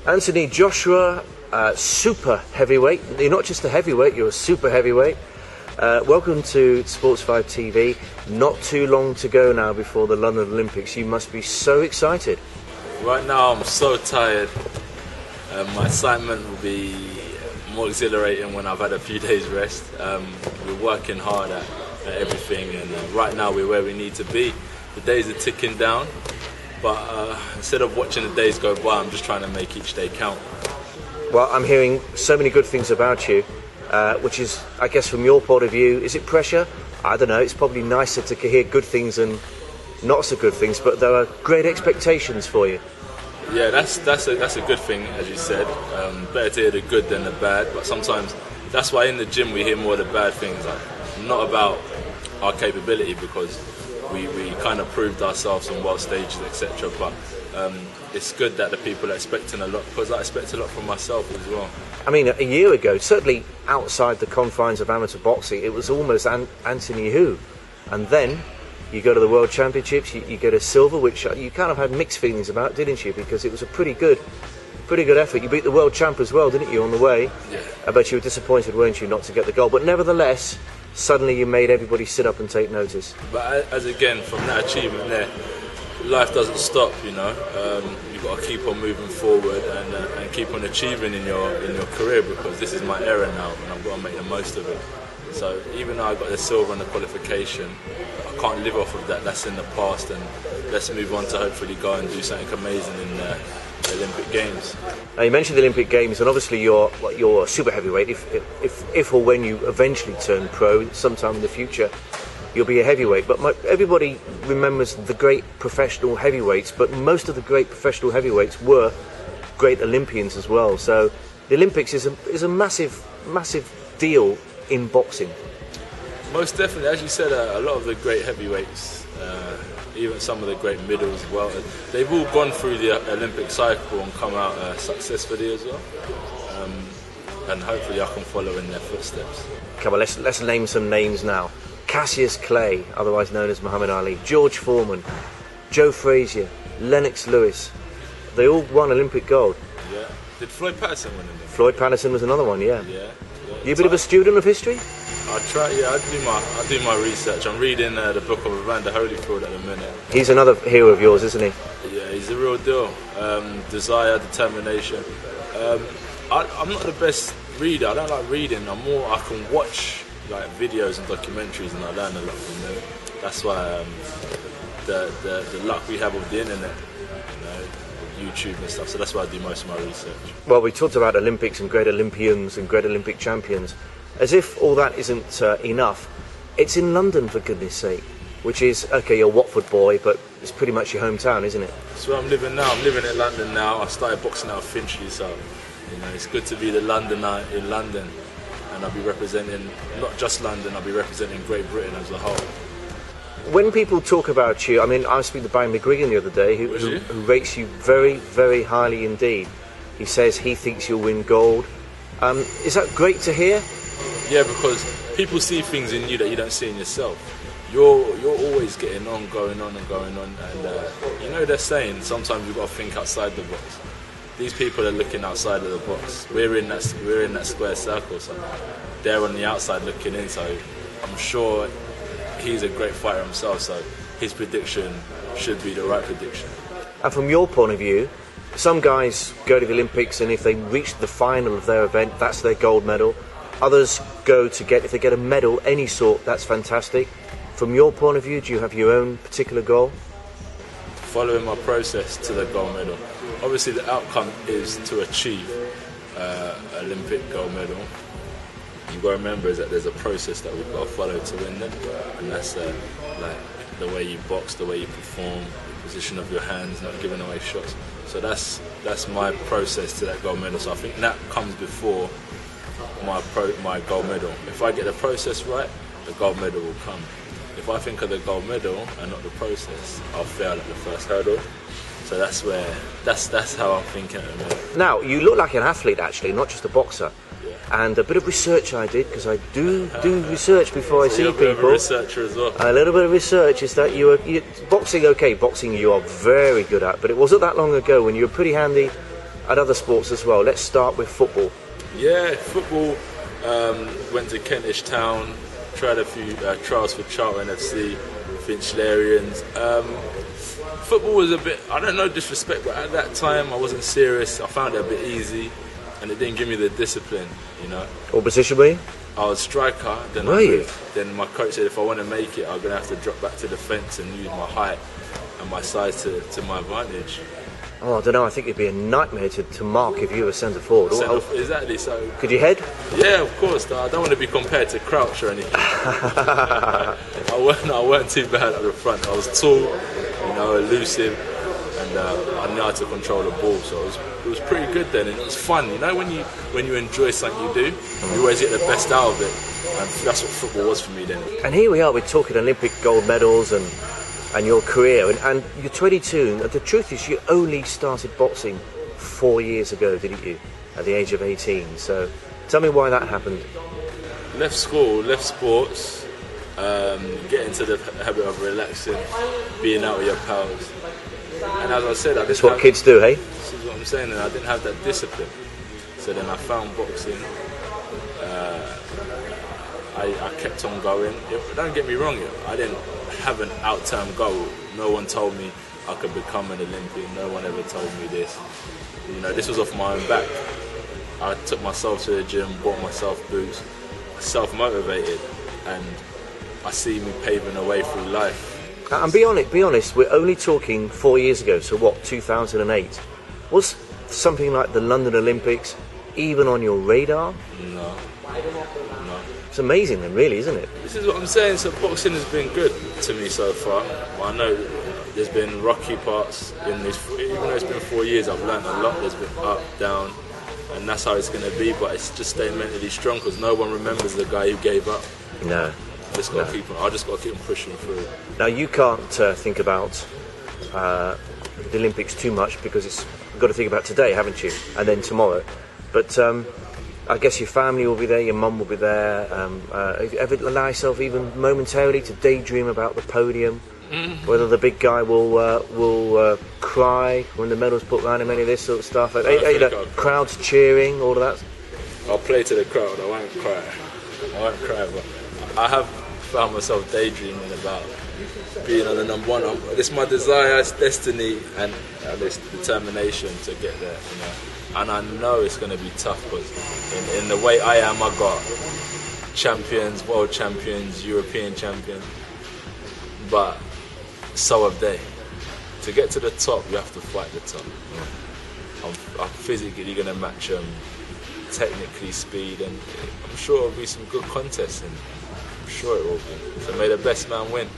Anthony Joshua, super heavyweight. You're not just a heavyweight, you're a super heavyweight. Welcome to Sportsvibe TV. Not too long to go now before the London Olympics. You must be so excited. Right now I'm so tired. My excitement will be more exhilarating when I've had a few days rest. We're working hard at everything, and right now we're where we need to be. The days are ticking down, but instead of watching the days go by, I'm just trying to make each day count. Well, I'm hearing so many good things about you, which is, I guess, from your point of view, is it pressure? I don't know, it's probably nicer to hear good things and not so good things, but there are great expectations for you. Yeah, that's a good thing, as you said. Better to hear the good than the bad, but sometimes that's why in the gym we hear more of the bad things. Not about our capability, because we kind of proved ourselves on world stages, etc. But it's good that the people are expecting a lot, because I expect a lot from myself as well. I mean, a year ago, certainly outside the confines of amateur boxing, it was almost Anthony who, and then you go to the World Championships, you go to silver, which you kind of had mixed feelings about, didn't you? Because it was a pretty good effort. You beat the world champ as well, didn't you, on the way? Yeah. I bet you were disappointed, weren't you, not to get the gold? But nevertheless, suddenly you made everybody sit up and take notice. But as again, from that achievement there, life doesn't stop, you know. You've got to keep on moving forward and keep on achieving in your career, because this is my era now and I've got to make the most of it. So even though I got the silver and the qualification, I can't live off of that. That's in the past, and let's move on to hopefully go and do something amazing in the Olympic Games. Now, you mentioned the Olympic Games, and obviously you're a super heavyweight. If or when you eventually turn pro, sometime in the future, you'll be a heavyweight. But everybody remembers the great professional heavyweights, but most of the great professional heavyweights were great Olympians as well. So the Olympics is a massive deal in boxing. Most definitely, as you said, a lot of the great heavyweights, even some of the great middles as well, they've all gone through the Olympic cycle and come out successfully as well. And hopefully I can follow in their footsteps. Come on, let's name some names now. Cassius Clay, otherwise known as Muhammad Ali, George Foreman, Joe Frazier, Lennox Lewis. They all won Olympic gold. Yeah. Did Floyd Patterson win Olympic? Floyd Patterson was another one, yeah. Yeah. You a bit of a student of history? I try, yeah. I do my research. I'm reading the book of Evander Holyfield at the minute. He's another hero of yours, isn't he? Yeah, he's the real deal. Desire, determination. I'm not the best reader. I don't like reading. I can watch like videos and documentaries, and I learn a lot from them. That's why the luck we have with the internet, you know, YouTube and stuff. So that's why I do most of my research. Well, we talked about Olympics and great Olympians and great Olympic champions. As if all that isn't enough, it's in London, for goodness sake. Which is, okay, you're a Watford boy, but it's pretty much your hometown, isn't it? That's where I'm living now. I'm living in London now. I started boxing out of Finchley, so you know, it's good to be the Londoner in London. And I'll be representing not just London, I'll be representing Great Britain as a whole. When people talk about you, I mean, I was speaking to Barry McGuigan the other day, who rates you very, very highly indeed. He says he thinks you'll win gold. Is that great to hear? Yeah, because people see things in you that you don't see in yourself. You're always getting on, going on and going on, and you know they're saying sometimes you've got to think outside the box. These people are looking outside of the box. We're in that square circle, so they're on the outside looking in. So I'm sure he's a great fighter himself. So his prediction should be the right prediction. And from your point of view, some guys go to the Olympics, and if they reach the final of their event, that's their gold medal. Others go to if they get a medal, any sort, that's fantastic. From your point of view, do you have your own particular goal? Following my process to the gold medal. Obviously the outcome is to achieve Olympic gold medal. You've got to remember is that there's a process that we've got to follow to win them, and that's like the way you box, the way you perform, the position of your hands, not giving away shots. So that's my process to that gold medal. So I think that comes before my gold medal. If I get the process right, the gold medal will come. If I think of the gold medal and not the process, I'll fail at the first hurdle. So that's how I'm thinking at the minute. Now, you look like an athlete actually, not just a boxer. Yeah. And a bit of research I did, because I do research before I see people. You're a bit of a researcher as well. A little bit of research is that boxing you are very good at, but it wasn't that long ago when you were pretty handy at other sports as well. Let's start with football. Yeah, football. Went to Kentish Town, tried a few trials for Charlton FC, Finchlarians. Football was a bit, I don't know, disrespect, but at that time I wasn't serious. I found it a bit easy, and it didn't give me the discipline, you know. What position were you? I was striker. Then Then my coach said if I want to make it, I'm going to have to drop back to defence and use my height and my size to my advantage. Oh, I don't know. I think it'd be a nightmare to mark if you were centre forward. Exactly. So could you head? Yeah, of course. I don't want to be compared to Crouch or anything. I weren't too bad at the front. I was tall, you know, elusive, and I knew how to control the ball. So it was pretty good then, and it was fun. You know, when you enjoy something you do, you always get the best out of it, and that's what football was for me then. And here we are. We're talking Olympic gold medals and your career, and you're 22. And the truth is, you only started boxing 4 years ago, didn't you? At the age of 18. So, tell me why that happened. Left school, left sports, get into the habit of relaxing, being out with your pals. And as I said, that's what kids do, hey? This is what I'm saying, and I didn't have that discipline. So then I found boxing. I kept on going. Don't get me wrong, I didn't have an out-term goal. No one told me I could become an Olympian. No one ever told me this. You know, this was off my own back. I took myself to the gym, bought myself boots, self-motivated, and I see me paving a way through life. And be honest, we're only talking 4 years ago, so what, 2008? Was something like the London Olympics even on your radar? No. It's amazing then, really, isn't it? This is what I'm saying. So boxing has been good to me so far. Well, I know there's been rocky parts in this. Even though it's been 4 years, I've learned a lot. There's been up, down, and that's how it's going to be. But it's just staying mentally strong, because no one remembers the guy who gave up. No. I just got to keep on pushing through. Now you can't think about the Olympics too much, because you've got to think about today, haven't you? And then tomorrow. But I guess your family will be there, your mum will be there. Have you ever allow yourself even momentarily to daydream about the podium? Whether the big guy will cry when the medal's put around him, any of this sort of stuff? Crowds cheering, all of that? I'll play to the crowd, I won't cry. But I have found myself daydreaming about being on the number one. It's my desire, it's destiny, and this determination to get there, you know. And I know it's going to be tough, because in the way I am, I got champions, world champions, European champions, but so have they. To get to the top, you have to fight the top. I'm physically going to match them, technically, speed, and I'm sure it'll be some good contests, and I'm sure it will be. So may the best man win.